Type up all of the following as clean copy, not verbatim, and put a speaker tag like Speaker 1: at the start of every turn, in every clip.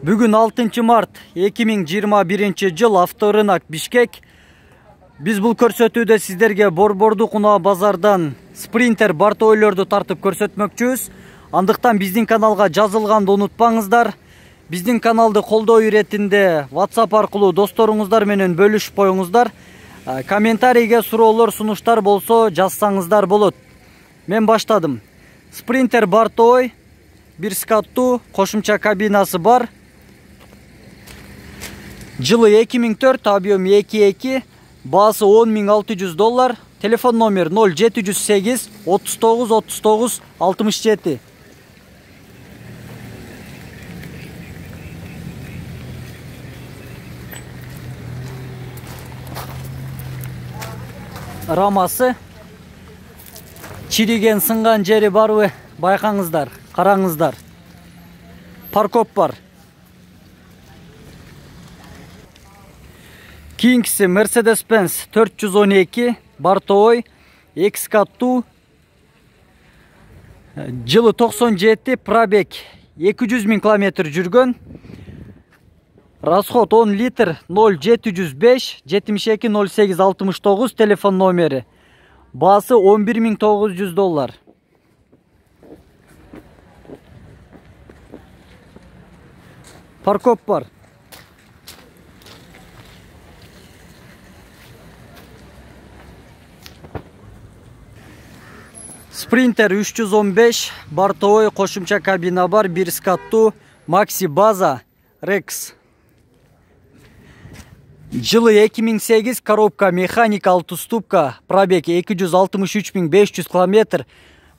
Speaker 1: Бүгін 6 март 2021 жыл авторынок Бишкек. Biz бұл көрсөтүүдө сіздерге Борборду Кунаа базардан спринтер бартойлорду тартып көрсөтмөкчүбүз. Андыктан биздин каналга жазылганды унутпаңыздар. Биздин каналды колдоо иретинде WhatsApp аркылуу досторуңуздар менен бөлүшүп коюңуздар. Комментарийге суроолор, сунуштар болсо жазсаңыздар болот. Мен баштадым. Спринтер бартой, бир скаттуу, кошумча кабинасы бар. Жылы 2004, объем 2.2, баасы $10.600. Телефон номер 0708 39 39 67. Рамасы чириген, сынган жери барбы? Байкаңыздар, караңыздар. Паркоп бар. Кийинкиси Mercedes-Benz 412 Bartoy X каттуу. Жылы 97, пробег 200.000 км жүргөн. Расход 10 литр 0705 72 08 69. Телефон номери. Баасы $11.900. Паркоп бар. Спринтер 315, бартовой кошумча кабина бар, бир скаттуу, Maxi база, Rex. Жылы 2008, коробка механик 6 ступка, пробег 263.500 км,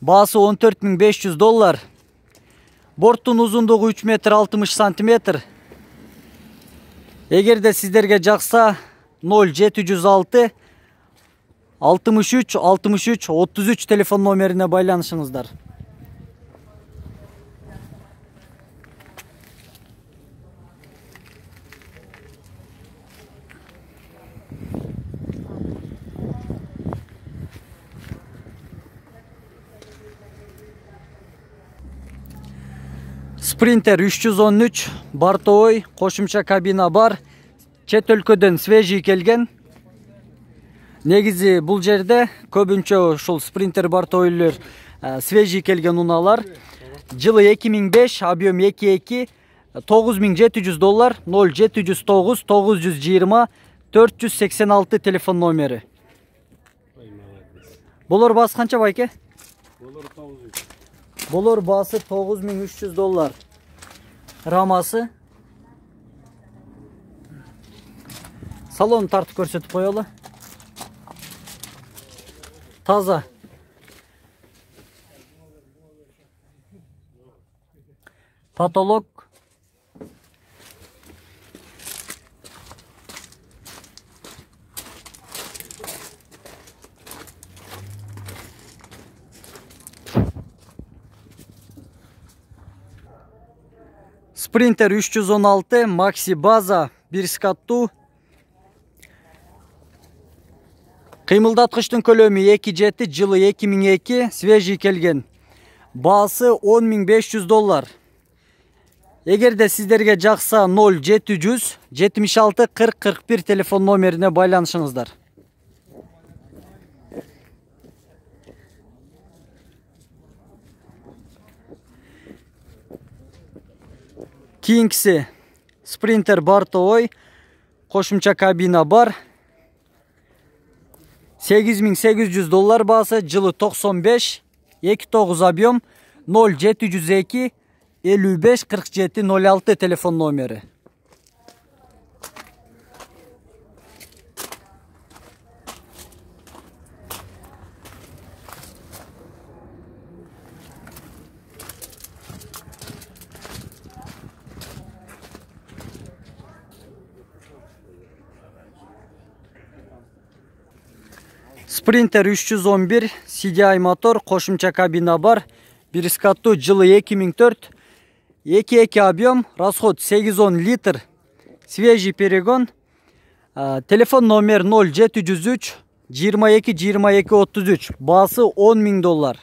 Speaker 1: баасы $14.500. Борттун узундугу 3 метр 60 сантиметр. Эгерде сиздерге жакса 0706 63 63 33 телефон номерине байланышыңыздар. Спринтер 313, бартовой, кошумча кабина бар. Чет өлкөдөн свежий келген. Негизи бул жерде көбүнчө ушул спринтер бартойлор свежий келген унаалар. Жылы 2005, объем 2.2, $9.700, 0709 920 486 телефон номери. Болор баасы канча байке? Болор баасы $9.300. Рамасы. Салон тартып көрсөтүп коелу. Таза. Потолок. Спринтер 316, Maxi база, бир скаттуу. Кыймылдаткычтын көлөмү 2.7, жылы 2002, свежий келген. Баасы $10.500. Эгерде сиздерге жакса 0700 76 40 41 телефон номерине байланышыңыздар. Кийинкиси спринтер бартовой, кошумча кабина бар. $8.800 баасы, жылы 95, 29 объем, 0702 55 47 06 телефон номери. Спринтер 311, CDI мотор, кошумча кабина бар, бир скаттуу, жылы 2004, 2.2 объем, расход 8-10 литр, свежий перегон. Телефон номер 0703 22 22 33, баасы $10.000.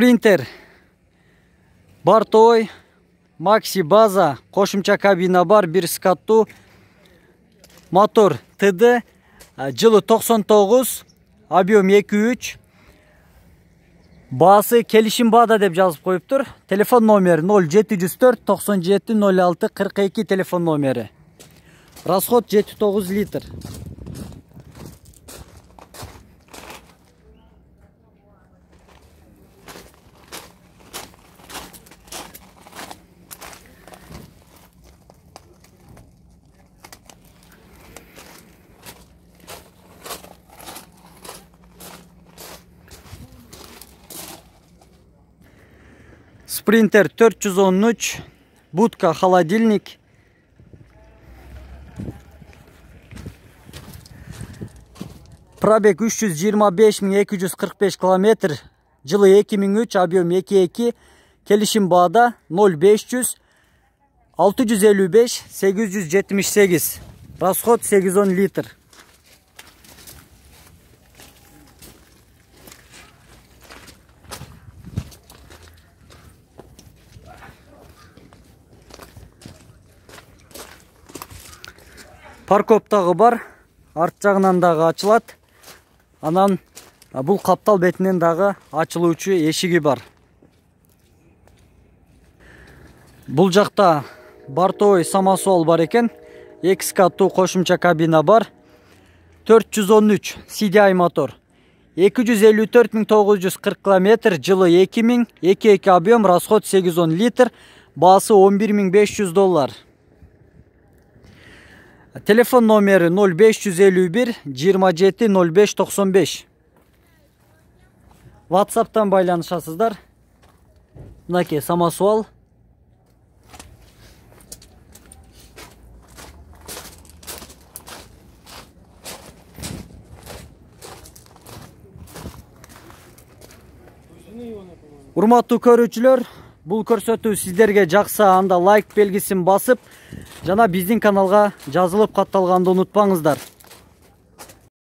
Speaker 1: Sprinter Bartoy Maxi baza qo'shimcha kabina бар, bir skattu motor TD, жылы 99, объем 2.3, басы келишим бада деп жазып коюптур. Телефон номери 0704 97 06 42 телефон номери. Расход 7-9 литр. Sprinter 413, будка, холодильник. Пробег 325.245 км, жылы 2003, объем 2.2, келишим баада 0500 655 878, расход 8-10 литр. Парковтагы бар, арт жагынан дагы ачылат. Анан бул каптал бетинен дагы ачылуучу эшиги бар. Бул жакта Bartoy самосвал бар экен. 2 скаттуу кошумча кабина бар. 413 CDI мотор. 254.940 км, жылы 2000, 2.2 объем, расход 8-10 литр, баасы $11.500. Телефон номери 0551 27 05 95. WhatsApp'tan байланышасыздар. Мынакей самосвал. Урматтуу көрүүчүлөр, бул көрсөтүү сиздерге жакса, анда лайк белгисин басып, жана биздин каналга жазылып катталганды унутпаңыздар.